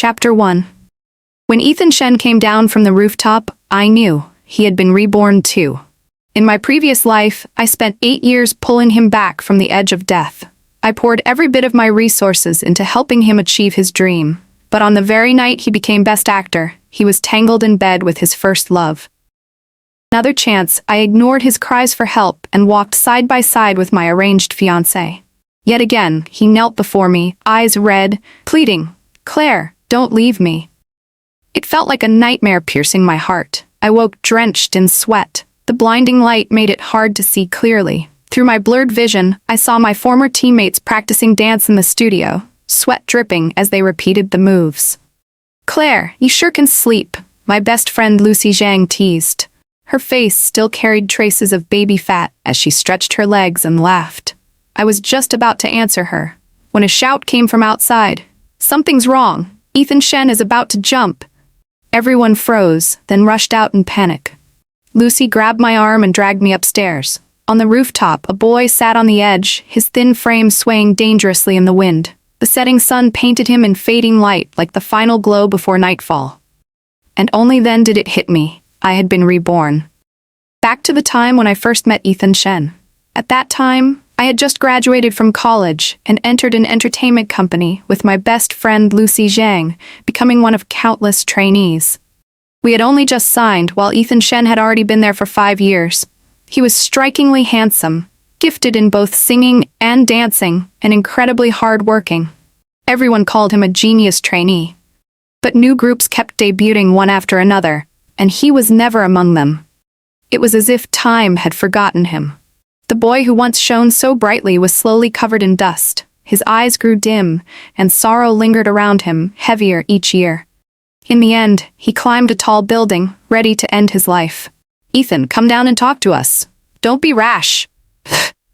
Chapter 1. When Ethan Shen came down from the rooftop, I knew he had been reborn too. In my previous life, I spent 8 years pulling him back from the edge of death. I poured every bit of my resources into helping him achieve his dream. But on the very night he became best actor, he was tangled in bed with his first love. Another chance, I ignored his cries for help and walked side by side with my arranged fiancé. Yet again, he knelt before me, eyes red, pleading, "Claire, don't leave me." It felt like a nightmare piercing my heart. I woke drenched in sweat. The blinding light made it hard to see clearly. Through my blurred vision, I saw my former teammates practicing dance in the studio, sweat dripping as they repeated the moves. "Claire, you sure can sleep," my best friend Lucy Zhang teased. Her face still carried traces of baby fat as she stretched her legs and laughed. I was just about to answer her, when a shout came from outside. "Something's wrong. Ethan Shen is about to jump." Everyone froze, then rushed out in panic. Lucy grabbed my arm and dragged me upstairs. On the rooftop, a boy sat on the edge, his thin frame swaying dangerously in the wind. The setting sun painted him in fading light like the final glow before nightfall. And only then did it hit me. I had been reborn. Back to the time when I first met Ethan Shen. At that time, I had just graduated from college and entered an entertainment company with my best friend Lucy Zhang, becoming one of countless trainees. We had only just signed while Ethan Shen had already been there for 5 years. He was strikingly handsome, gifted in both singing and dancing, and incredibly hard-working. Everyone called him a genius trainee. But new groups kept debuting one after another, and he was never among them. It was as if time had forgotten him. The boy who once shone so brightly was slowly covered in dust. His eyes grew dim, and sorrow lingered around him, heavier each year. In the end, he climbed a tall building, ready to end his life. "Ethan, come down and talk to us. Don't be rash."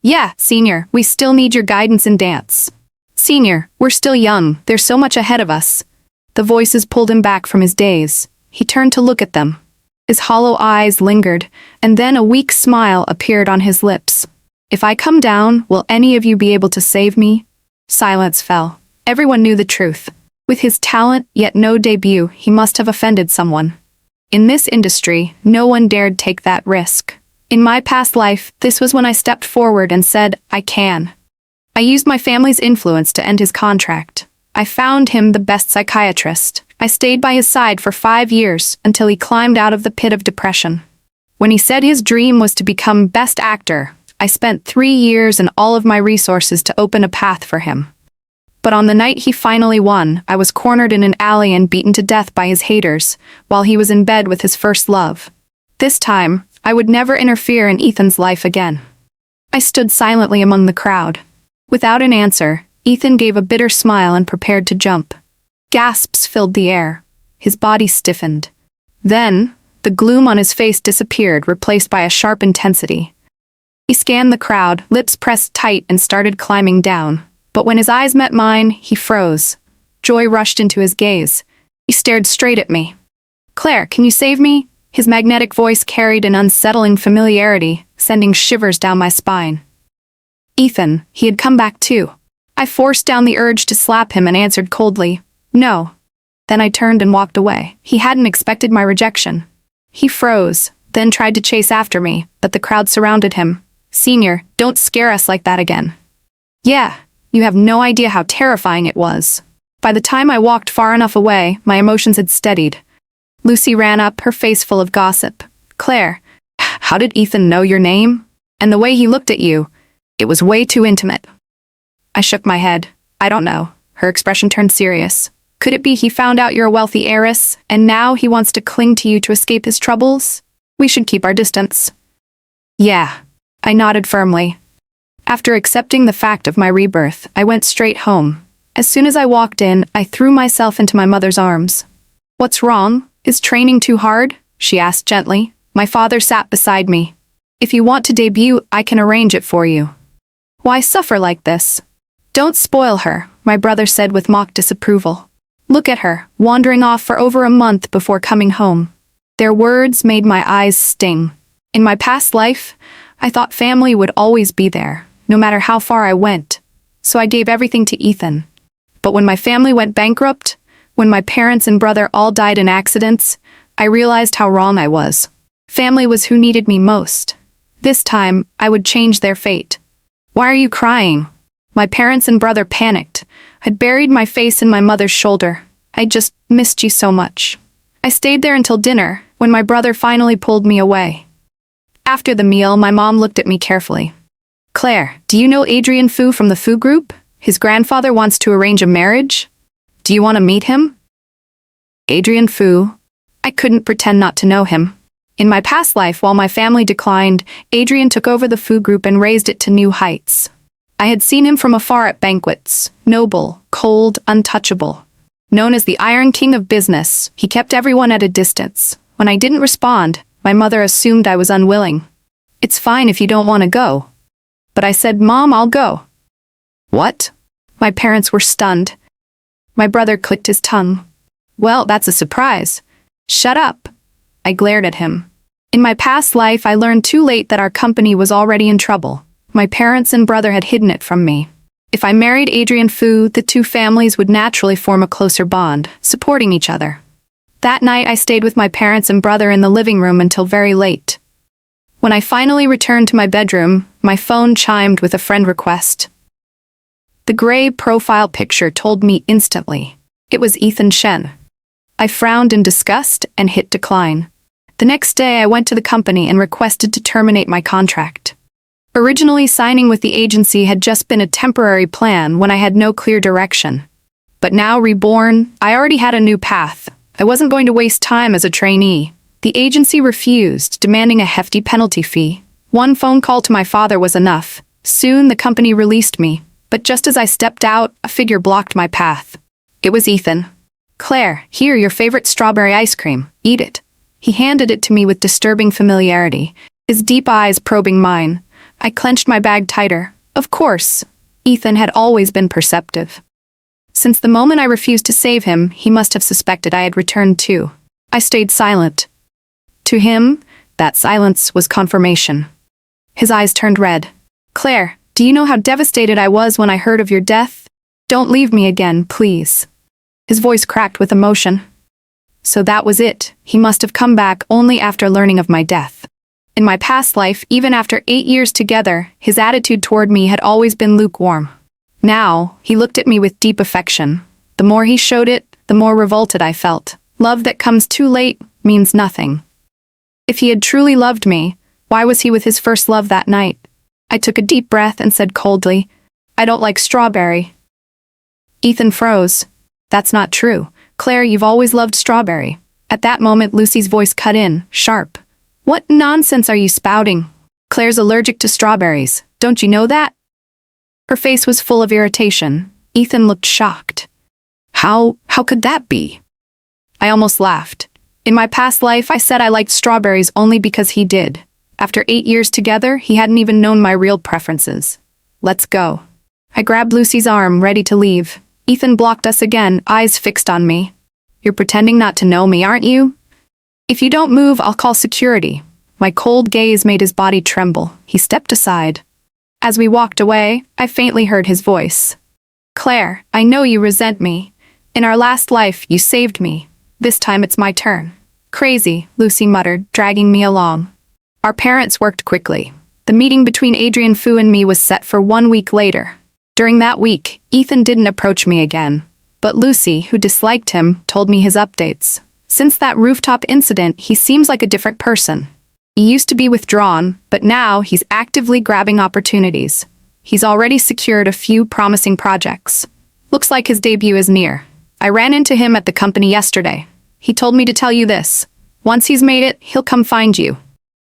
"Yeah, senior, we still need your guidance in dance." "Senior, we're still young, there's so much ahead of us." The voices pulled him back from his daze. He turned to look at them. His hollow eyes lingered, and then a weak smile appeared on his lips. "If I come down, will any of you be able to save me?" Silence fell. Everyone knew the truth. With his talent, yet no debut, he must have offended someone. In this industry, no one dared take that risk. In my past life, this was when I stepped forward and said, "I can." I used my family's influence to end his contract. I found him the best psychiatrist. I stayed by his side for 5 years until he climbed out of the pit of depression. When he said his dream was to become best actor, I spent 3 years and all of my resources to open a path for him. But on the night he finally won, I was cornered in an alley and beaten to death by his haters, while he was in bed with his first love. This time, I would never interfere in Ethan's life again. I stood silently among the crowd. Without an answer, Ethan gave a bitter smile and prepared to jump. Gasps filled the air. His body stiffened. Then, the gloom on his face disappeared, replaced by a sharp intensity. He scanned the crowd, lips pressed tight, and started climbing down. But when his eyes met mine, he froze. Joy rushed into his gaze. He stared straight at me. "Claire, can you save me?" His magnetic voice carried an unsettling familiarity, sending shivers down my spine. Ethan, he had come back too. I forced down the urge to slap him and answered coldly, "No." Then I turned and walked away. He hadn't expected my rejection. He froze, then tried to chase after me, but the crowd surrounded him. "Senior, don't scare us like that again." "Yeah, you have no idea how terrifying it was." By the time I walked far enough away, my emotions had steadied. Lucy ran up, her face full of gossip. "Claire, how did Ethan know your name? And the way he looked at you, it was way too intimate." I shook my head. "I don't know." Her expression turned serious. "Could it be he found out you're a wealthy heiress, and now he wants to cling to you to escape his troubles? We should keep our distance." "Yeah." I nodded firmly. After accepting the fact of my rebirth, I went straight home. As soon as I walked in, I threw myself into my mother's arms. "What's wrong? Is training too hard?" she asked gently. My father sat beside me. "If you want to debut, I can arrange it for you." "Why suffer like this?" "Don't spoil her," my brother said with mock disapproval. "Look at her, wandering off for over a month before coming home." Their words made my eyes sting. In my past life, I thought family would always be there, no matter how far I went. So I gave everything to Ethan. But when my family went bankrupt, When my parents and brother all died in accidents, I realized how wrong I was. Family was who needed me most. This time, I would change their fate. Why are you crying? My parents and brother panicked. I'd buried my face in my mother's shoulder. I just missed you so much. I stayed there until dinner, when my brother finally pulled me away. After the meal, my mom looked at me carefully. Claire, do you know Adrian Fu from the Fu group? His grandfather wants to arrange a marriage. Do you want to meet him? Adrian Fu? I couldn't pretend not to know him. In my past life, while my family declined, Adrian took over the Fu group and raised it to new heights. I had seen him from afar at banquets, noble, cold, untouchable. Known as the Iron King of business, he kept everyone at a distance. When I didn't respond, my mother assumed I was unwilling. It's fine if you don't want to go. But I said, Mom, I'll go. What? My parents were stunned. My brother clicked his tongue. Well, that's a surprise. Shut up. I glared at him. In my past life, I learned too late that our company was already in trouble. My parents and brother had hidden it from me. If I married Adrian Fu, the two families would naturally form a closer bond, supporting each other. That night, I stayed with my parents and brother in the living room until very late. When I finally returned to my bedroom, my phone chimed with a friend request. The gray profile picture told me instantly. It was Ethan Shen. I frowned in disgust and hit decline. The next day, I went to the company and requested to terminate my contract. Originally, signing with the agency had just been a temporary plan when I had no clear direction. But now, Reborn, I already had a new path. I wasn't going to waste time as a trainee. The agency refused, demanding a hefty penalty fee. One phone call to my father was enough. Soon, the company released me. But just as I stepped out, a figure blocked my path. It was Ethan. Claire, here, your favorite strawberry ice cream. Eat it. He handed it to me with disturbing familiarity, his deep eyes probing mine. I clenched my bag tighter. Of course. Ethan had always been perceptive. Since the moment I refused to save him, he must have suspected I had returned too. I stayed silent. To him, that silence was confirmation. His eyes turned red. Claire, do you know how devastated I was when I heard of your death? Don't leave me again, please. His voice cracked with emotion. So that was it. He must have come back only after learning of my death. In my past life, even after 8 years together, his attitude toward me had always been lukewarm. Now, he looked at me with deep affection. The more he showed it, the more revolted I felt. Love that comes too late means nothing. If he had truly loved me, why was he with his first love that night? I took a deep breath and said coldly, I don't like strawberry. Ethan froze. That's not true. Claire, you've always loved strawberry. At that moment, Lucy's voice cut in, sharp. What nonsense are you spouting? Claire's allergic to strawberries. Don't you know that? Her face was full of irritation. Ethan looked shocked. How could that be? I almost laughed. In my past life, I said I liked strawberries only because he did. After 8 years together, he hadn't even known my real preferences. Let's go. I grabbed Lucy's arm, ready to leave. Ethan blocked us again, eyes fixed on me. You're pretending not to know me, aren't you? If you don't move, I'll call security. My cold gaze made his body tremble. He stepped aside. As we walked away, I faintly heard his voice. Claire, I know you resent me. In our last life, you saved me. This time it's my turn. Crazy, Lucy muttered, dragging me along. Our parents worked quickly. The meeting between Adrian Fu and me was set for 1 week later. During that week, Ethan didn't approach me again. But Lucy, who disliked him, told me his updates. Since that rooftop incident, he seems like a different person. He used to be withdrawn, but now he's actively grabbing opportunities. He's already secured a few promising projects. Looks like his debut is near. I ran into him at the company yesterday. He told me to tell you this. Once he's made it, he'll come find you.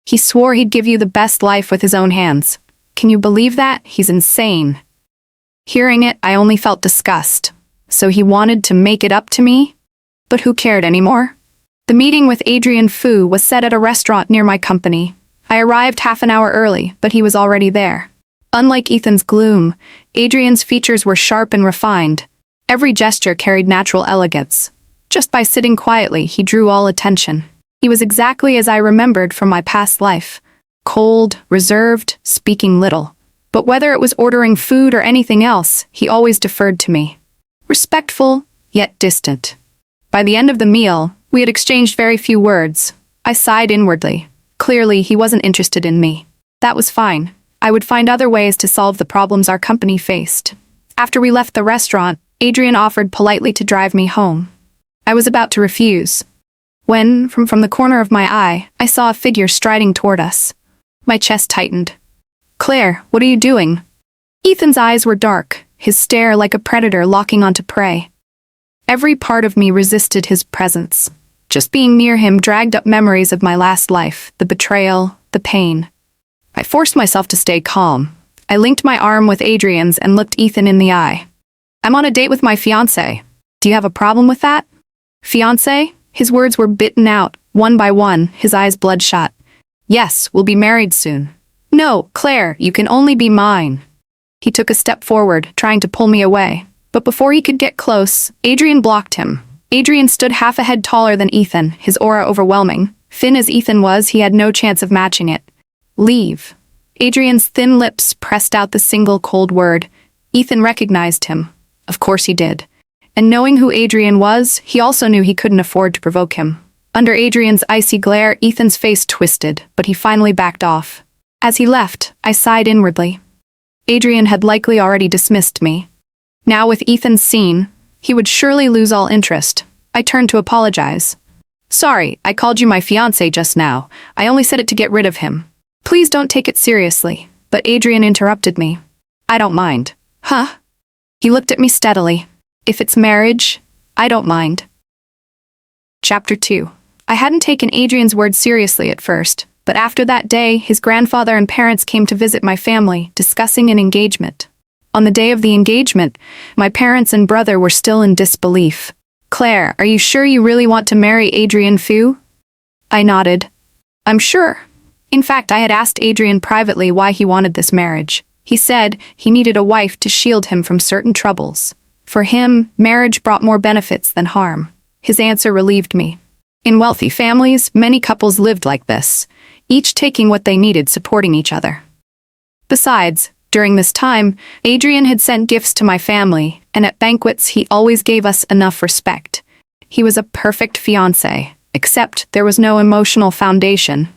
He swore he'd give you the best life with his own hands. Can you believe that? He's insane. Hearing it, I only felt disgust. So he wanted to make it up to me? But who cared anymore? The meeting with Adrian Fu was set at a restaurant near my company. I arrived half an hour early, but he was already there. Unlike Ethan's gloom, Adrian's features were sharp and refined. Every gesture carried natural elegance. Just by sitting quietly, he drew all attention. He was exactly as I remembered from my past life. Cold, reserved, speaking little. But whether it was ordering food or anything else, he always deferred to me. Respectful, yet distant. By the end of the meal, we had exchanged very few words. I sighed inwardly. Clearly, he wasn't interested in me. That was fine. I would find other ways to solve the problems our company faced. After we left the restaurant, Adrian offered politely to drive me home. I was about to refuse, when, from the corner of my eye, I saw a figure striding toward us. My chest tightened. "Claire, what are you doing?" Ethan's eyes were dark, his stare like a predator locking onto prey. Every part of me resisted his presence. Just being near him dragged up memories of my last life, the betrayal, the pain. I forced myself to stay calm. I linked my arm with Adrian's and looked Ethan in the eye. "I'm on a date with my fiancé. Do you have a problem with that?" "Fiancé?" His words were bitten out, one by one, his eyes bloodshot. "Yes, we'll be married soon." "No, Claire, you can only be mine." He took a step forward, trying to pull me away. But before he could get close, Adrian blocked him. Adrian stood half a head taller than Ethan, his aura overwhelming. Thin as Ethan was, he had no chance of matching it. "Leave." Adrian's thin lips pressed out the single cold word. Ethan recognized him. Of course he did. And knowing who Adrian was, he also knew he couldn't afford to provoke him. Under Adrian's icy glare, Ethan's face twisted, but he finally backed off. As he left, I sighed inwardly. Adrian had likely already dismissed me. Now with Ethan's scene, he would surely lose all interest. I turned to apologize. "Sorry, I called you my fiancé just now. I only said it to get rid of him. Please don't take it seriously." But Adrian interrupted me. "I don't mind." "Huh?" He looked at me steadily. "If it's marriage, I don't mind." Chapter 2. I hadn't taken Adrian's words seriously at first, but after that day, his grandfather and parents came to visit my family, discussing an engagement. On the day of the engagement, my parents and brother were still in disbelief. "Claire, are you sure you really want to marry Adrian Fu?" I nodded. "I'm sure." In fact, I had asked Adrian privately why he wanted this marriage. He said he needed a wife to shield him from certain troubles. For him, marriage brought more benefits than harm. His answer relieved me. In wealthy families, many couples lived like this, each taking what they needed, supporting each other. Besides, during this time, Adrian had sent gifts to my family, and at banquets he always gave us enough respect. He was a perfect fiancé, except there was no emotional foundation.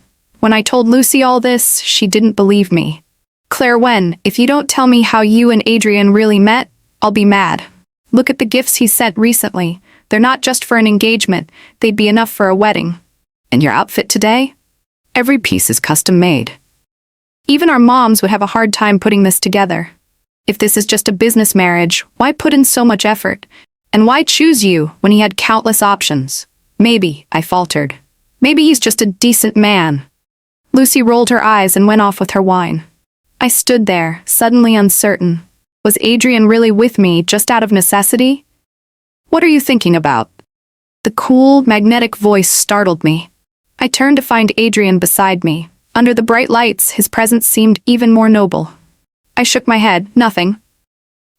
When I told Lucy all this, she didn't believe me. "Claire, if you don't tell me how you and Adrian really met, I'll be mad. Look at the gifts he sent recently. They're not just for an engagement, they'd be enough for a wedding. And your outfit today? Every piece is custom made. Even our moms would have a hard time putting this together. If this is just a business marriage, why put in so much effort? And why choose you when he had countless options?" "Maybe," I faltered. "Maybe he's just a decent man." Lucy rolled her eyes and went off with her wine. I stood there, suddenly uncertain. Was Adrian really with me just out of necessity? "What are you thinking about?" The cool, magnetic voice startled me. I turned to find Adrian beside me. Under the bright lights, his presence seemed even more noble. I shook my head. "Nothing."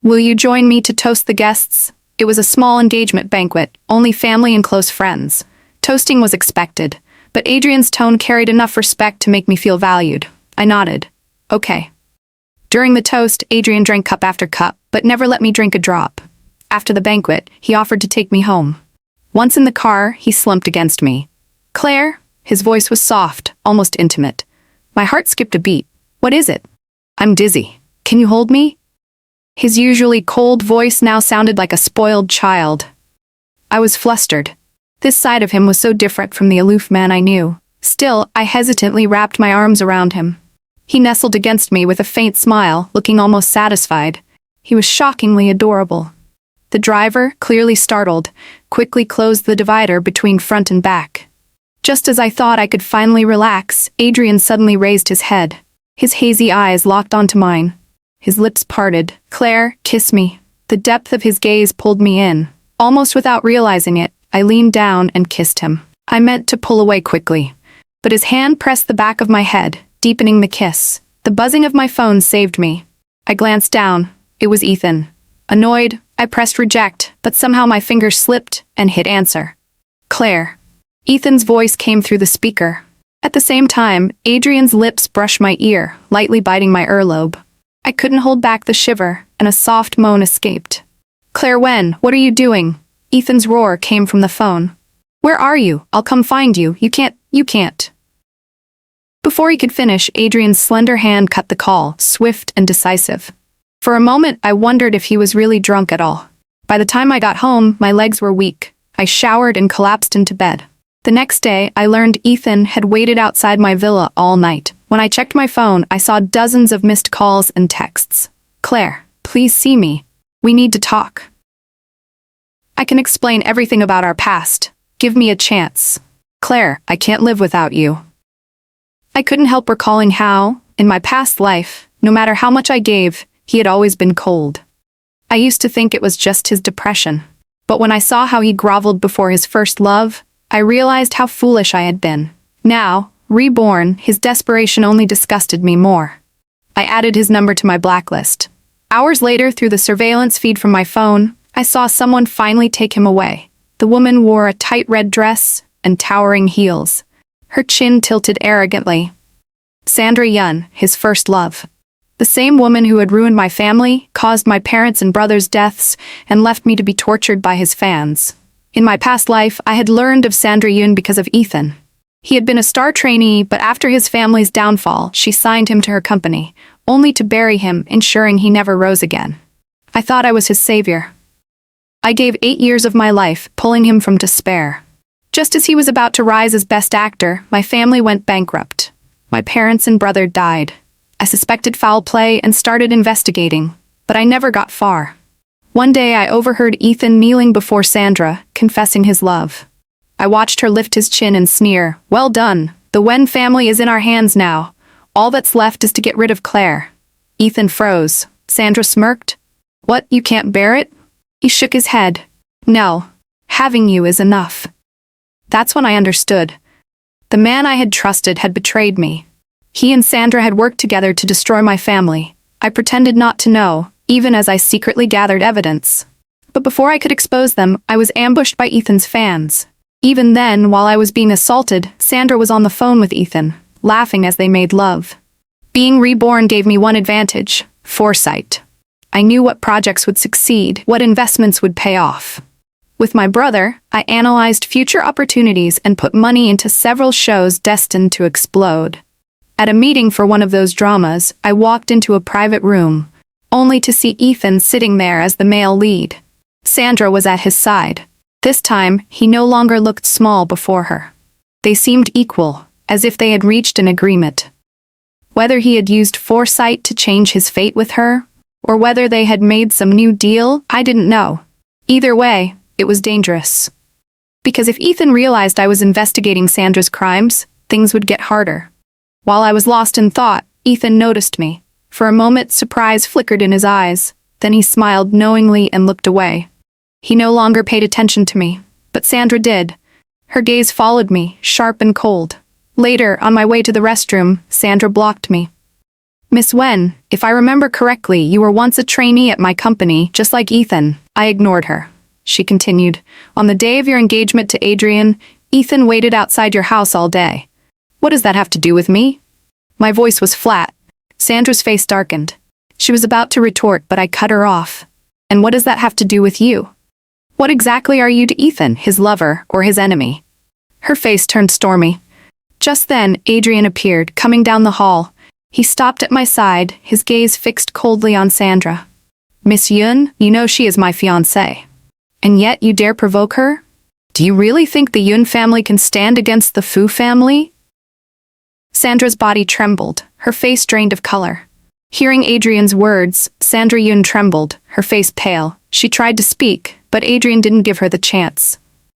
"Will you join me to toast the guests?" It was a small engagement banquet, only family and close friends. Toasting was expected, but Adrian's tone carried enough respect to make me feel valued. I nodded. "Okay." During the toast, Adrian drank cup after cup, but never let me drink a drop. After the banquet, he offered to take me home. Once in the car, he slumped against me. "Claire?" His voice was soft, almost intimate. My heart skipped a beat. "What is it?" "I'm dizzy. Can you hold me?" His usually cold voice now sounded like a spoiled child. I was flustered. This side of him was so different from the aloof man I knew. Still, I hesitantly wrapped my arms around him. He nestled against me with a faint smile, looking almost satisfied. He was shockingly adorable. The driver, clearly startled, quickly closed the divider between front and back. Just as I thought I could finally relax, Adrian suddenly raised his head. His hazy eyes locked onto mine. His lips parted. "Claire, kiss me." The depth of his gaze pulled me in. Almost without realizing it, I leaned down and kissed him. I meant to pull away quickly, but his hand pressed the back of my head, deepening the kiss. The buzzing of my phone saved me. I glanced down. It was Ethan. Annoyed, I pressed reject, but somehow my fingers slipped and hit answer. "Claire." Ethan's voice came through the speaker. At the same time, Adrian's lips brushed my ear, lightly biting my earlobe. I couldn't hold back the shiver, and a soft moan escaped. "Claire, what are you doing?" Ethan's roar came from the phone. "Where are you? I'll come find you. You can't." Before he could finish, Adrian's slender hand cut the call, swift and decisive. For a moment, I wondered if he was really drunk at all. By the time I got home, my legs were weak. I showered and collapsed into bed. The next day, I learned Ethan had waited outside my villa all night. When I checked my phone, I saw dozens of missed calls and texts. "Claire, please see me. We need to talk. I can explain everything about our past. Give me a chance. Claire, I can't live without you." I couldn't help recalling how, in my past life, no matter how much I gave, he had always been cold. I used to think it was just his depression. But when I saw how he groveled before his first love, I realized how foolish I had been. Now, reborn, his desperation only disgusted me more. I added his number to my blacklist. Hours later, through the surveillance feed from my phone, I saw someone finally take him away. The woman wore a tight red dress and towering heels. Her chin tilted arrogantly. Sandra Yun, his first love. The same woman who had ruined my family, caused my parents' and brothers' deaths, and left me to be tortured by his fans. In my past life, I had learned of Sandra Yun because of Ethan. He had been a star trainee, but after his family's downfall, she signed him to her company, only to bury him, ensuring he never rose again. I thought I was his savior. I gave 8 years of my life, pulling him from despair. Just as he was about to rise as best actor, my family went bankrupt. My parents and brother died. I suspected foul play and started investigating, but I never got far. One day I overheard Ethan kneeling before Sandra, confessing his love. I watched her lift his chin and sneer, "Well done, the Wen family is in our hands now. All that's left is to get rid of Claire." Ethan froze. Sandra smirked. "What, you can't bear it?" He shook his head. "No, having you is enough." That's when I understood. The man I had trusted had betrayed me. He and Sandra had worked together to destroy my family. I pretended not to know, even as I secretly gathered evidence. But before I could expose them, I was ambushed by Ethan's fans. Even then, while I was being assaulted, Sandra was on the phone with Ethan, laughing as they made love. Being reborn gave me one advantage: foresight. I knew what projects would succeed, what investments would pay off. With my brother, I analyzed future opportunities and put money into several shows destined to explode. At a meeting for one of those dramas, I walked into a private room, only to see Ethan sitting there as the male lead. Sandra was at his side. This time, he no longer looked small before her. They seemed equal, as if they had reached an agreement. Whether he had used foresight to change his fate with her, or whether they had made some new deal, I didn't know. Either way, it was dangerous. Because if Ethan realized I was investigating Sandra's crimes, things would get harder. While I was lost in thought, Ethan noticed me. For a moment, surprise flickered in his eyes. Then he smiled knowingly and looked away. He no longer paid attention to me, but Sandra did. Her gaze followed me, sharp and cold. Later, on my way to the restroom, Sandra blocked me. "Miss Wen, if I remember correctly, you were once a trainee at my company, just like Ethan." I ignored her. She continued, "On the day of your engagement to Adrian, Ethan waited outside your house all day. What does that have to do with me?" My voice was flat. Sandra's face darkened. She was about to retort, but I cut her off. "And what does that have to do with you? What exactly are you to Ethan, his lover or his enemy?" Her face turned stormy. Just then, Adrian appeared, coming down the hall. He stopped at my side, his gaze fixed coldly on Sandra. "Miss Yun, you know she is my fiancé. And yet you dare provoke her? Do you really think the Yun family can stand against the Fu family?" Sandra's body trembled, her face drained of color. Hearing Adrian's words, Sandra Yun trembled, her face pale. She tried to speak, but Adrian didn't give her the chance.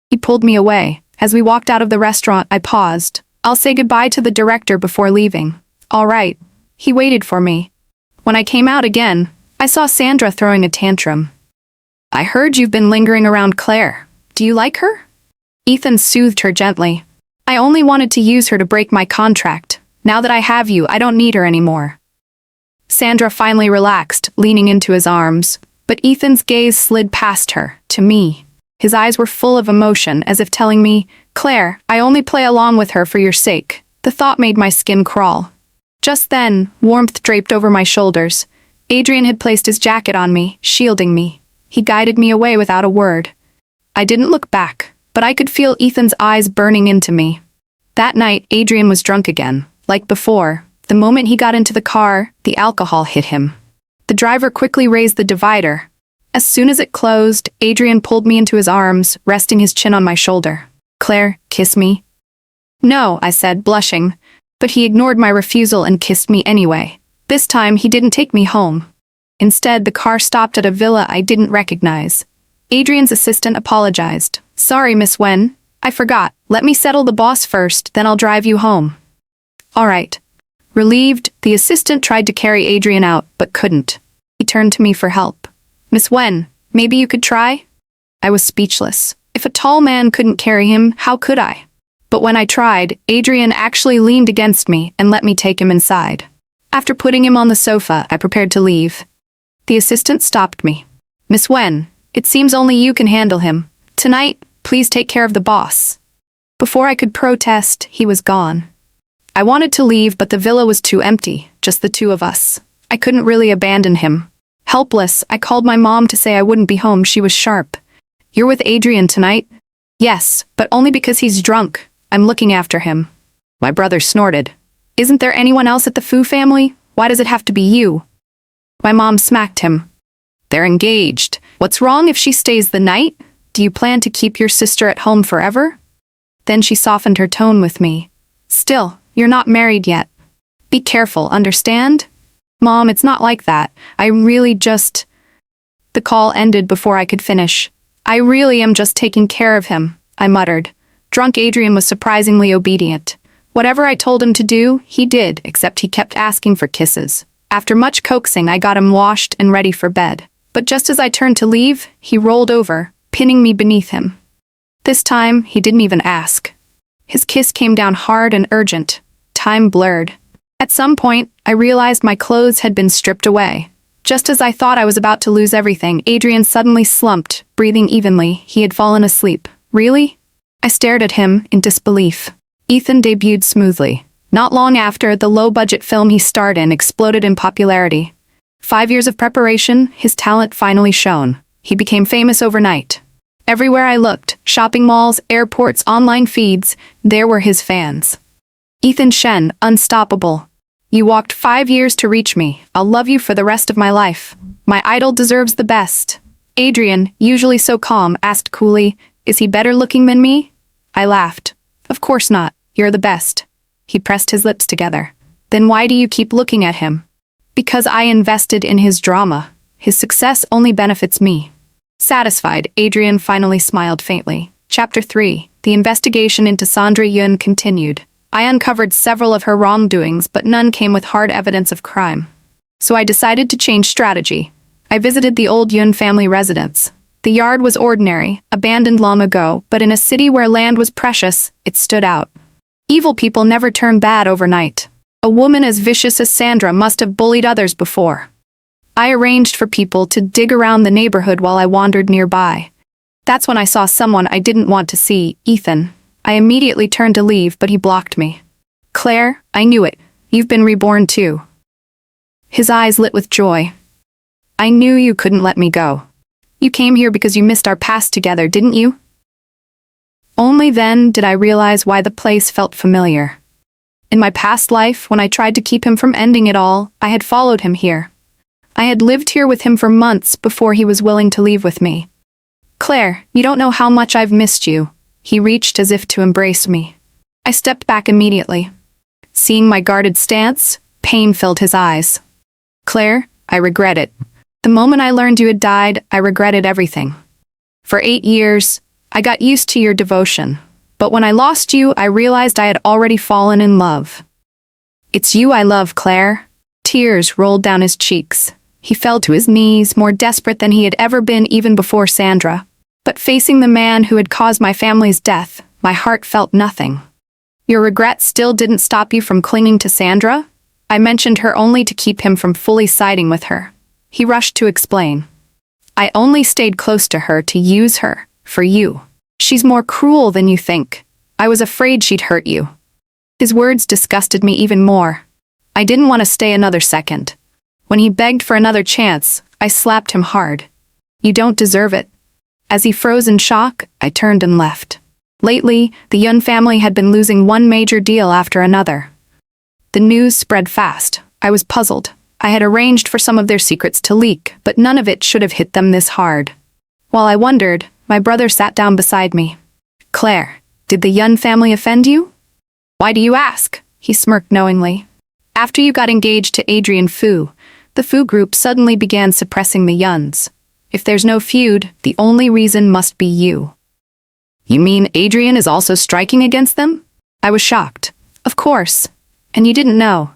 He pulled me away. As we walked out of the restaurant, I paused. "I'll say goodbye to the director before leaving." "All right." He waited for me. When I came out again, I saw Sandra throwing a tantrum. "I heard you've been lingering around Claire. Do you like her?" Ethan soothed her gently. "I only wanted to use her to break my contract. Now that I have you, I don't need her anymore." Sandra finally relaxed, leaning into his arms, but Ethan's gaze slid past her, to me. His eyes were full of emotion, as if telling me, "Claire, I only play along with her for your sake." The thought made my skin crawl. Just then, warmth draped over my shoulders. Adrian had placed his jacket on me, shielding me. He guided me away without a word. I didn't look back, but I could feel Ethan's eyes burning into me. That night, Adrian was drunk again. Like before, the moment he got into the car, the alcohol hit him. The driver quickly raised the divider. As soon as it closed, Adrian pulled me into his arms, resting his chin on my shoulder. "Claire, kiss me." "No," I said, blushing, but he ignored my refusal and kissed me anyway. This time, he didn't take me home. Instead, the car stopped at a villa I didn't recognize. Adrian's assistant apologized. "Sorry, Miss Wen. I forgot. Let me settle the boss first, then I'll drive you home." "All right." Relieved, the assistant tried to carry Adrian out, but couldn't. He turned to me for help. "Miss Wen, maybe you could try?" I was speechless. If a tall man couldn't carry him, how could I? But when I tried, Adrian actually leaned against me and let me take him inside. After putting him on the sofa, I prepared to leave. The assistant stopped me. "Miss Wen, it seems only you can handle him. Tonight, please take care of the boss." Before I could protest, he was gone. I wanted to leave, but the villa was too empty, just the two of us. I couldn't really abandon him. Helpless, I called my mom to say I wouldn't be home. She was sharp. "You're with Adrian tonight?" "Yes, but only because he's drunk. I'm looking after him." My brother snorted. "Isn't there anyone else at the Fu family? Why does it have to be you?" My mom smacked him. "They're engaged. What's wrong if she stays the night? Do you plan to keep your sister at home forever?" Then she softened her tone with me. "Still, you're not married yet. Be careful, understand?" "Mom, it's not like that. I really just—" The call ended before I could finish. "I really am just taking care of him," I muttered. Drunk Adrian was surprisingly obedient. Whatever I told him to do, he did, except he kept asking for kisses. After much coaxing, I got him washed and ready for bed. But just as I turned to leave, he rolled over, pinning me beneath him. This time, he didn't even ask. His kiss came down hard and urgent. Time blurred. At some point, I realized my clothes had been stripped away. Just as I thought I was about to lose everything, Adrian suddenly slumped, breathing evenly. He had fallen asleep. "Really?" I stared at him in disbelief. Ethan debuted smoothly. Not long after, the low-budget film he starred in exploded in popularity. 5 years of preparation, his talent finally shone. He became famous overnight. Everywhere I looked, shopping malls, airports, online feeds, there were his fans. "Ethan Shen, unstoppable. You walked 5 years to reach me. I'll love you for the rest of my life. My idol deserves the best." Adrian, usually so calm, asked coolly, "Is he better looking than me?" I laughed. "Of course not. You're the best." He pressed his lips together. "Then why do you keep looking at him?" "Because I invested in his drama. His success only benefits me." Satisfied, Adrian finally smiled faintly. Chapter 3. The investigation into Sandra Yun continued. I uncovered several of her wrongdoings, but none came with hard evidence of crime. So I decided to change strategy. I visited the old Yun family residence. The yard was ordinary, abandoned long ago, but in a city where land was precious, it stood out. Evil people never turn bad overnight. A woman as vicious as Sandra must have bullied others before. I arranged for people to dig around the neighborhood while I wandered nearby. That's when I saw someone I didn't want to see, Ethan. I immediately turned to leave, but he blocked me. "Claire, I knew it. You've been reborn too." His eyes lit with joy. "I knew you couldn't let me go. You came here because you missed our past together, didn't you?" Only then did I realize why the place felt familiar. In my past life, when I tried to keep him from ending it all, I had followed him here. I had lived here with him for months before he was willing to leave with me. "Claire, you don't know how much I've missed you." He reached as if to embrace me. I stepped back immediately. Seeing my guarded stance, pain filled his eyes. "Claire, I regret it. The moment I learned you had died, I regretted everything. For 8 years, I got used to your devotion. But when I lost you, I realized I had already fallen in love. It's you I love, Claire." Tears rolled down his cheeks. He fell to his knees, more desperate than he had ever been even before Sandra. But facing the man who had caused my family's death, my heart felt nothing. "Your regret still didn't stop you from clinging to Sandra?" I mentioned her only to keep him from fully siding with her. He rushed to explain. "I only stayed close to her to use her, for you. She's more cruel than you think. I was afraid she'd hurt you." His words disgusted me even more. I didn't want to stay another second. When he begged for another chance, I slapped him hard. "You don't deserve it." As he froze in shock, I turned and left. Lately, the Yun family had been losing one major deal after another. The news spread fast. I was puzzled. I had arranged for some of their secrets to leak, but none of it should have hit them this hard. While I wondered, my brother sat down beside me. "Claire, did the Yun family offend you?" "Why do you ask?" He smirked knowingly. "After you got engaged to Adrian Fu, the Fu group suddenly began suppressing the Yuns. If there's no feud, the only reason must be you." "You mean Adrian is also striking against them?" I was shocked. "Of course. And you didn't know."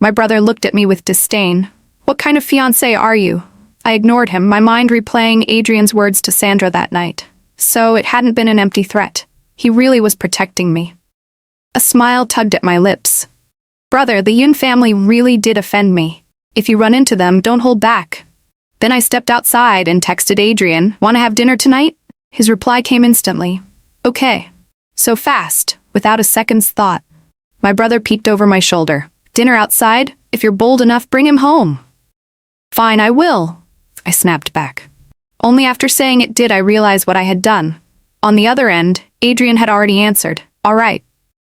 My brother looked at me with disdain. "What kind of fiancé are you?" I ignored him, my mind replaying Adrian's words to Sandra that night. So it hadn't been an empty threat. He really was protecting me. A smile tugged at my lips. "Brother, the Yun family really did offend me. If you run into them, don't hold back." Then I stepped outside and texted Adrian, "Want to have dinner tonight?" His reply came instantly. "Okay." So fast, without a second's thought. My brother peeked over my shoulder. "Dinner outside? If you're bold enough, bring him home." "Fine, I will," I snapped back. Only after saying it did I realize what I had done. On the other end, Adrian had already answered, "All right."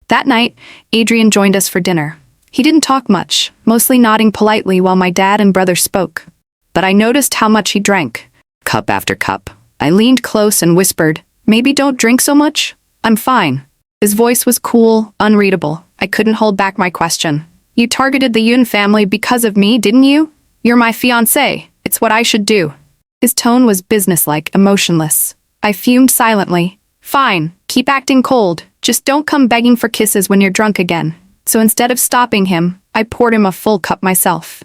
That night, Adrian joined us for dinner. He didn't talk much, mostly nodding politely while my dad and brother spoke. But I noticed how much he drank. Cup after cup. I leaned close and whispered, "Maybe don't drink so much? I'm fine." His voice was cool, unreadable. I couldn't hold back my question. "You targeted the Yun family because of me, didn't you? You're my fiancé. It's what I should do." His tone was businesslike, emotionless. I fumed silently. "Fine, keep acting cold. Just don't come begging for kisses when you're drunk again." So instead of stopping him, I poured him a full cup myself.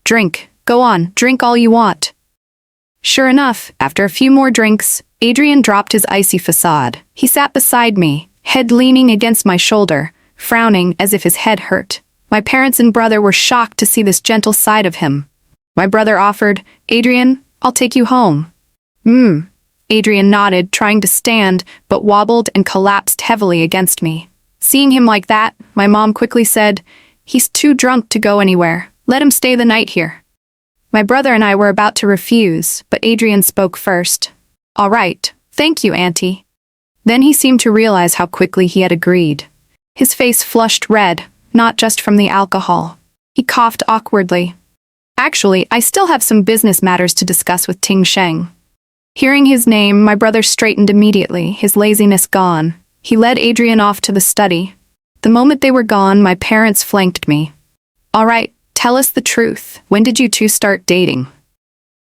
"Drink. Go on, drink all you want." Sure enough, after a few more drinks, Adrian dropped his icy facade. He sat beside me, head leaning against my shoulder, frowning as if his head hurt. My parents and brother were shocked to see this gentle side of him. My brother offered, "Adrian, I'll take you home." Adrian nodded, trying to stand, but wobbled and collapsed heavily against me. Seeing him like that, my mom quickly said, "He's too drunk to go anywhere. Let him stay the night here." My brother and I were about to refuse, but Adrian spoke first. "All right, thank you, Auntie." Then he seemed to realize how quickly he had agreed. His face flushed red, not just from the alcohol. He coughed awkwardly. "Actually, I still have some business matters to discuss with Ting Sheng." Hearing his name, my brother straightened immediately, his laziness gone. He led Adrian off to the study. The moment they were gone, my parents flanked me. "All right, tell us the truth. When did you two start dating?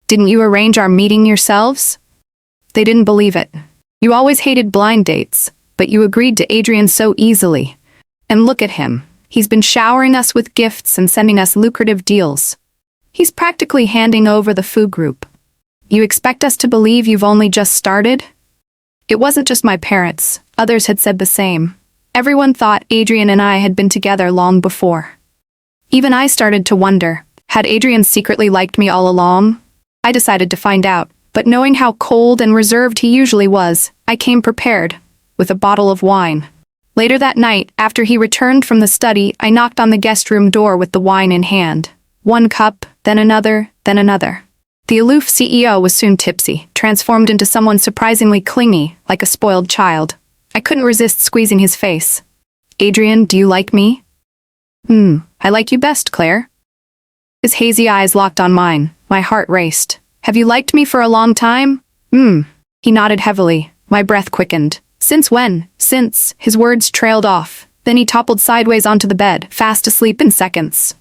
Didn't you arrange our meeting yourselves?" They didn't believe it. "You always hated blind dates, but you agreed to Adrian so easily. And look at him. He's been showering us with gifts and sending us lucrative deals. He's practically handing over the Fu group. You expect us to believe you've only just started?" It wasn't just my parents. Others had said the same. Everyone thought Adrian and I had been together long before. Even I started to wonder, had Adrian secretly liked me all along? I decided to find out, but knowing how cold and reserved he usually was, I came prepared, with a bottle of wine. Later that night, after he returned from the study, I knocked on the guest room door with the wine in hand. One cup, then another, then another. The aloof CEO was soon tipsy, transformed into someone surprisingly clingy, like a spoiled child. I couldn't resist squeezing his face. "Adrian, do you like me?" I like you best, Claire." His hazy eyes locked on mine. My heart raced. "Have you liked me for a long time?" He nodded heavily. My breath quickened. "Since when?" "Since..." His words trailed off. Then he toppled sideways onto the bed, fast asleep in seconds.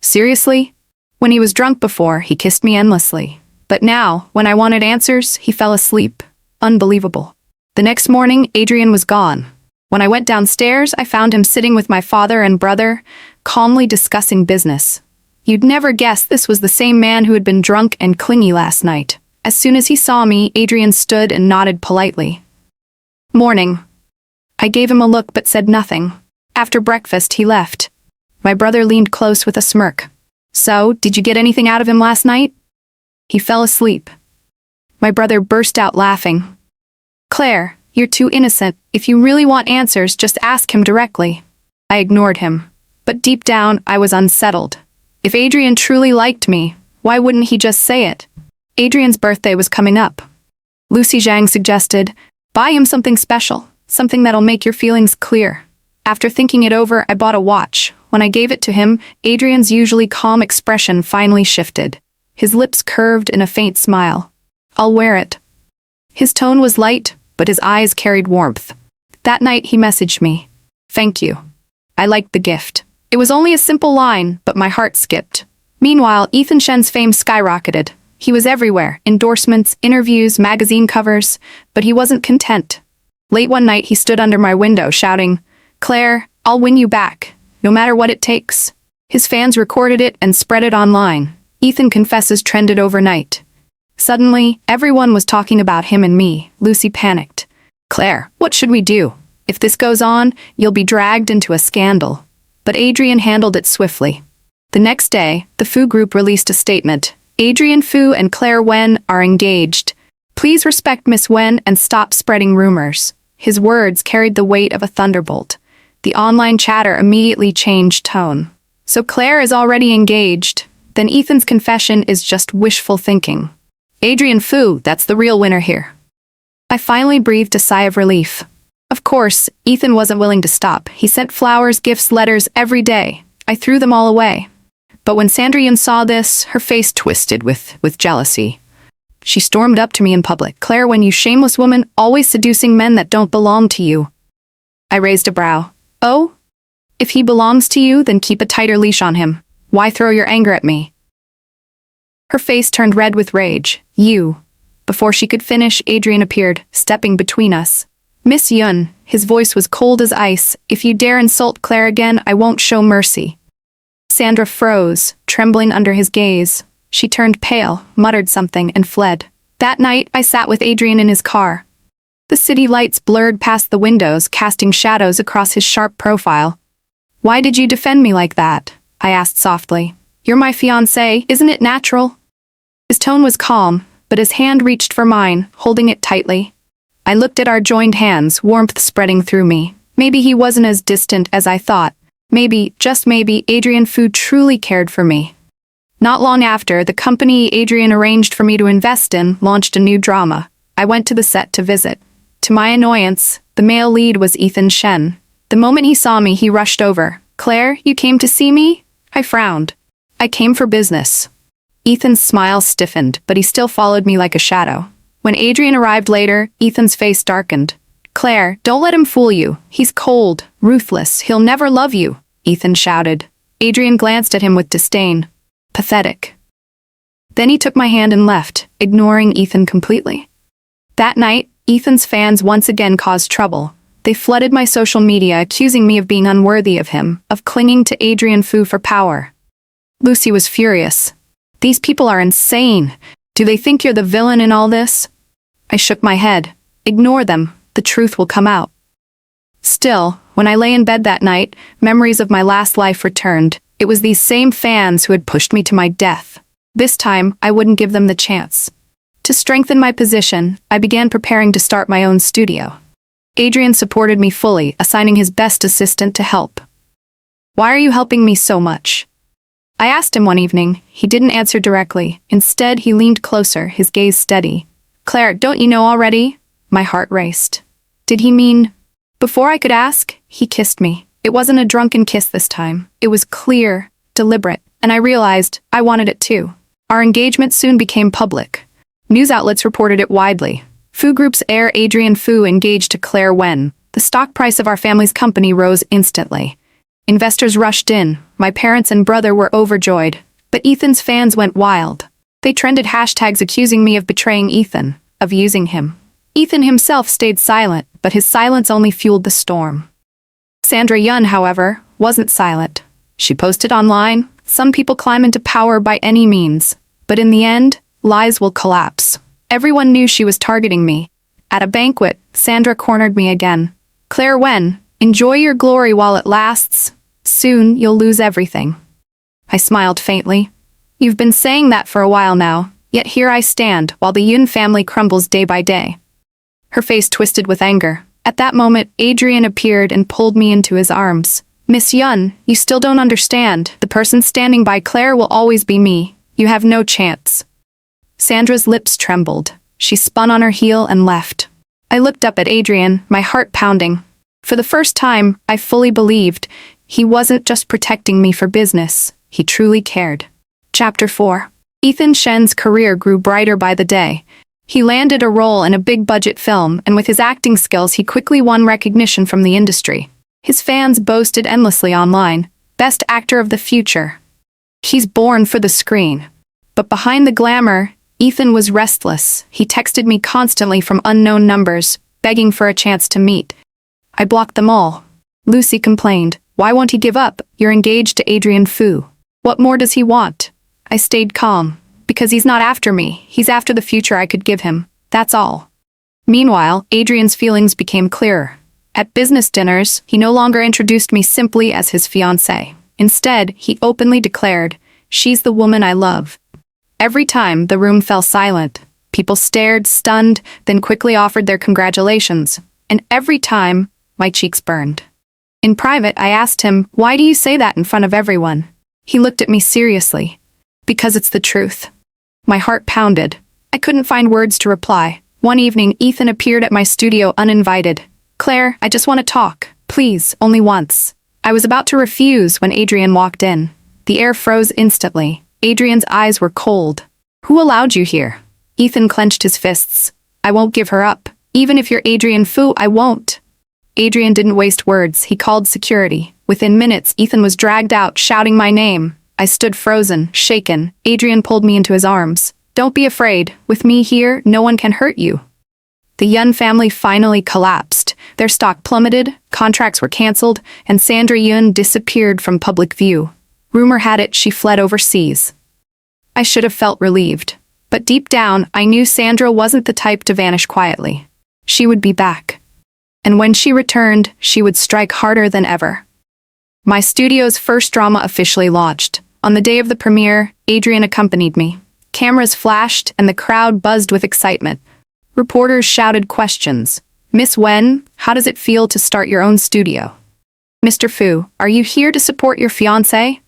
Seriously? When he was drunk before, he kissed me endlessly. But now, when I wanted answers, he fell asleep. Unbelievable. The next morning, Adrian was gone. When I went downstairs, I found him sitting with my father and brother, calmly discussing business. You'd never guess this was the same man who had been drunk and clingy last night. As soon as he saw me, Adrian stood and nodded politely. "Morning." I gave him a look but said nothing. After breakfast, he left. My brother leaned close with a smirk. "So, did you get anything out of him last night?" He fell asleep. My brother burst out laughing. "Claire, you're too innocent. If you really want answers, just ask him directly." I ignored him. But deep down, I was unsettled. If Adrian truly liked me, why wouldn't he just say it? Adrian's birthday was coming up. Lucy Zhang suggested, buy him something special, something that'll make your feelings clear. After thinking it over, I bought a watch. When I gave it to him, Adrian's usually calm expression finally shifted. His lips curved in a faint smile. I'll wear it. His tone was light, but his eyes carried warmth. That night he messaged me. Thank you. I liked the gift. It was only a simple line, but my heart skipped. Meanwhile, Ethan Shen's fame skyrocketed. He was everywhere, endorsements, interviews, magazine covers, but he wasn't content. Late one night he stood under my window shouting, Claire, I'll win you back, no matter what it takes. His fans recorded it and spread it online. Ethan Confesses trended overnight. Suddenly, everyone was talking about him and me. Lucy panicked. Claire, what should we do? If this goes on, you'll be dragged into a scandal. But Adrian handled it swiftly. The next day, the Fu group released a statement. Adrian Fu and Claire Wen are engaged. Please respect Miss Wen and stop spreading rumors. His words carried the weight of a thunderbolt. The online chatter immediately changed tone. So Claire is already engaged. Then Ethan's confession is just wishful thinking. Adrian Fu, that's the real winner here. I finally breathed a sigh of relief. Of course, Ethan wasn't willing to stop. He sent flowers, gifts, letters every day. I threw them all away. But when Sandra Yun saw this, her face twisted with jealousy. She stormed up to me in public. Claire, when you shameless woman, always seducing men that don't belong to you. I raised a brow. Oh? If he belongs to you, then keep a tighter leash on him. Why throw your anger at me? Her face turned red with rage. You. Before she could finish, Adrian appeared, stepping between us. Miss Yun, his voice was cold as ice. If you dare insult Claire again, I won't show mercy. Sandra froze, trembling under his gaze. She turned pale, muttered something, and fled. That night, I sat with Adrian in his car. The city lights blurred past the windows, casting shadows across his sharp profile. Why did you defend me like that? I asked softly. You're my fiancé, isn't it natural? His tone was calm, but his hand reached for mine, holding it tightly. I looked at our joined hands, warmth spreading through me. Maybe he wasn't as distant as I thought. Maybe, just maybe, Adrian Fu truly cared for me. Not long after, the company Adrian arranged for me to invest in launched a new drama. I went to the set to visit. To my annoyance, the male lead was Ethan Shen. The moment he saw me, he rushed over. Claire, you came to see me? I frowned. I came for business. Ethan's smile stiffened, but he still followed me like a shadow. When Adrian arrived later, Ethan's face darkened. Claire, don't let him fool you. He's cold, ruthless, he'll never love you, Ethan shouted. Adrian glanced at him with disdain. Pathetic. Then he took my hand and left, ignoring Ethan completely. That night, Ethan's fans once again caused trouble. They flooded my social media, accusing me of being unworthy of him, of clinging to Adrian Fu for power. Lucy was furious. These people are insane. Do they think you're the villain in all this? I shook my head. Ignore them. The truth will come out. Still, when I lay in bed that night, memories of my last life returned. It was these same fans who had pushed me to my death. This time, I wouldn't give them the chance. To strengthen my position, I began preparing to start my own studio. Adrian supported me fully, assigning his best assistant to help. Why are you helping me so much? I asked him one evening. He didn't answer directly. Instead, he leaned closer, his gaze steady. Claire, don't you know already? My heart raced. Did he mean? Before I could ask, he kissed me. It wasn't a drunken kiss this time. It was clear, deliberate, and I realized I wanted it too. Our engagement soon became public. News outlets reported it widely. Fu Group's heir Adrian Fu engaged to Claire Wen. The stock price of our family's company rose instantly. Investors rushed in. My parents and brother were overjoyed. But Ethan's fans went wild. They trended hashtags accusing me of betraying Ethan, of using him. Ethan himself stayed silent, but his silence only fueled the storm. Sandra Yun, however, wasn't silent. She posted online, some people climb into power by any means. But in the end, lies will collapse. Everyone knew she was targeting me. At a banquet, Sandra cornered me again. Claire Wen, enjoy your glory while it lasts. Soon, you'll lose everything. I smiled faintly. You've been saying that for a while now, yet here I stand while the Yun family crumbles day by day. Her face twisted with anger. At that moment, Adrian appeared and pulled me into his arms. Miss Yun, you still don't understand. The person standing by Claire will always be me. You have no chance. Sandra's lips trembled. She spun on her heel and left. I looked up at Adrian, my heart pounding. For the first time, I fully believed he wasn't just protecting me for business, he truly cared. Chapter 4. Ethan Shen's career grew brighter by the day. He landed a role in a big-budget film, and with his acting skills he quickly won recognition from the industry. His fans boasted endlessly online, "Best actor of the future. He's born for the screen." But behind the glamour, Ethan was restless. He texted me constantly from unknown numbers, begging for a chance to meet. I blocked them all. Lucy complained, "Why won't he give up? You're engaged to Adrian Fu. What more does he want?" I stayed calm. "Because he's not after me, he's after the future I could give him. That's all." Meanwhile, Adrian's feelings became clearer. At business dinners, he no longer introduced me simply as his fiancé. Instead, he openly declared, "She's the woman I love." Every time, the room fell silent. People stared, stunned, then quickly offered their congratulations. And every time, my cheeks burned. In private, I asked him, "Why do you say that in front of everyone?" He looked at me seriously. "Because it's the truth." My heart pounded. I couldn't find words to reply. One evening, Ethan appeared at my studio uninvited. "Claire, I just want to talk. Please, only once." I was about to refuse when Adrian walked in. The air froze instantly. Adrian's eyes were cold. "Who allowed you here?" Ethan clenched his fists. "I won't give her up. Even if you're Adrian Fu, I won't." Adrian didn't waste words. He called security. Within minutes, Ethan was dragged out, shouting my name. I stood frozen, shaken. Adrian pulled me into his arms. "Don't be afraid. With me here, no one can hurt you." The Yun family finally collapsed. Their stock plummeted, contracts were cancelled, and Sandra Yun disappeared from public view. Rumor had it she fled overseas. I should have felt relieved. But deep down, I knew Sandra wasn't the type to vanish quietly. She would be back. And when she returned, she would strike harder than ever. My studio's first drama officially launched. On the day of the premiere, Adrian accompanied me. Cameras flashed, and the crowd buzzed with excitement. Reporters shouted questions. "Miss Wen, how does it feel to start your own studio?" "Mr. Fu, are you here to support your fiancé?"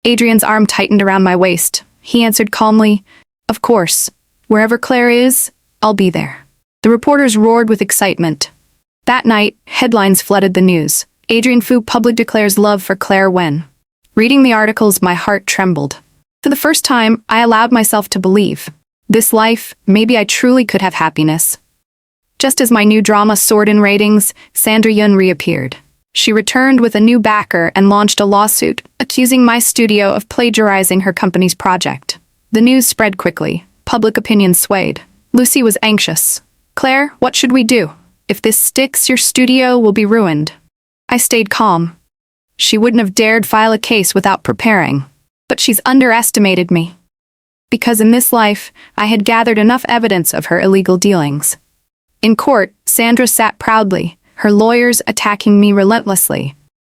Adrian's arm tightened around my waist. He answered calmly, "Of course. Wherever Claire is, I'll be there." The reporters roared with excitement. That night, headlines flooded the news. Adrian Fu publicly declares love for Claire Wen. Reading the articles, my heart trembled. For the first time, I allowed myself to believe. This life, maybe I truly could have happiness. Just as my new drama soared in ratings, Sandra Yun reappeared. She returned with a new backer and launched a lawsuit, accusing my studio of plagiarizing her company's project. The news spread quickly. Public opinion swayed. Lucy was anxious. "Claire, what should we do? If this sticks, your studio will be ruined." I stayed calm. She wouldn't have dared file a case without preparing. But she's underestimated me. Because in this life, I had gathered enough evidence of her illegal dealings. In court, Sandra sat proudly, her lawyers attacking me relentlessly.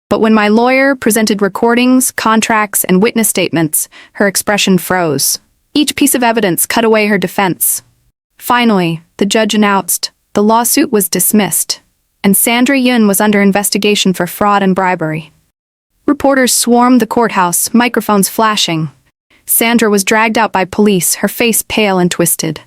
But when my lawyer presented recordings, contracts, and witness statements, her expression froze. Each piece of evidence cut away her defense. Finally, the judge announced the lawsuit was dismissed, and Sandra Yun was under investigation for fraud and bribery. Reporters swarmed the courthouse, microphones flashing. Sandra was dragged out by police, her face pale and twisted.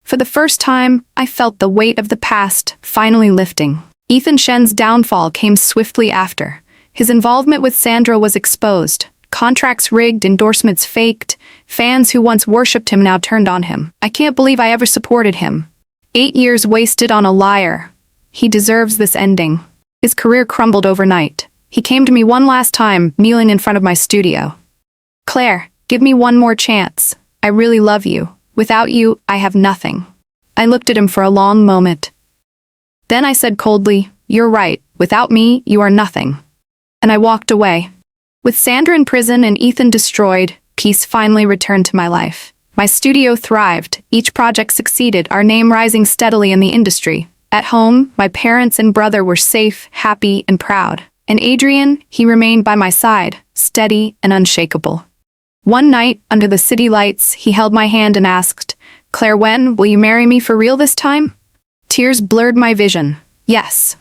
For the first time, I felt the weight of the past finally lifting. Ethan Shen's downfall came swiftly after. His involvement with Sandra was exposed. Contracts rigged, endorsements faked. Fans who once worshipped him now turned on him. I can't believe I ever supported him. 8 years wasted on a liar. He deserves this ending. His career crumbled overnight. He came to me one last time, kneeling in front of my studio. "Claire, give me one more chance. I really love you. Without you, I have nothing." I looked at him for a long moment. Then I said coldly, "You're right. Without me, you are nothing." And I walked away. With Sandra in prison and Ethan destroyed, peace finally returned to my life. My studio thrived. Each project succeeded, our name rising steadily in the industry. At home, my parents and brother were safe, happy, and proud. And Adrian, he remained by my side, steady and unshakable. One night, under the city lights, he held my hand and asked, "Claire Wen, will you marry me for real this time?" Tears blurred my vision. Yes.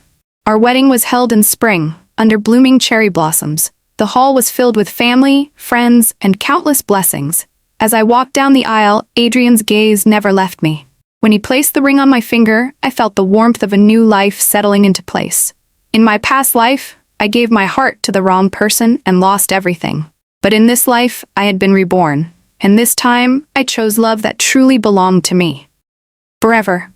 Our wedding was held in spring, under blooming cherry blossoms. The hall was filled with family, friends, and countless blessings. As I walked down the aisle, Adrian's gaze never left me. When he placed the ring on my finger, I felt the warmth of a new life settling into place. In my past life, I gave my heart to the wrong person and lost everything. But in this life, I had been reborn, and this time, I chose love that truly belonged to me. Forever.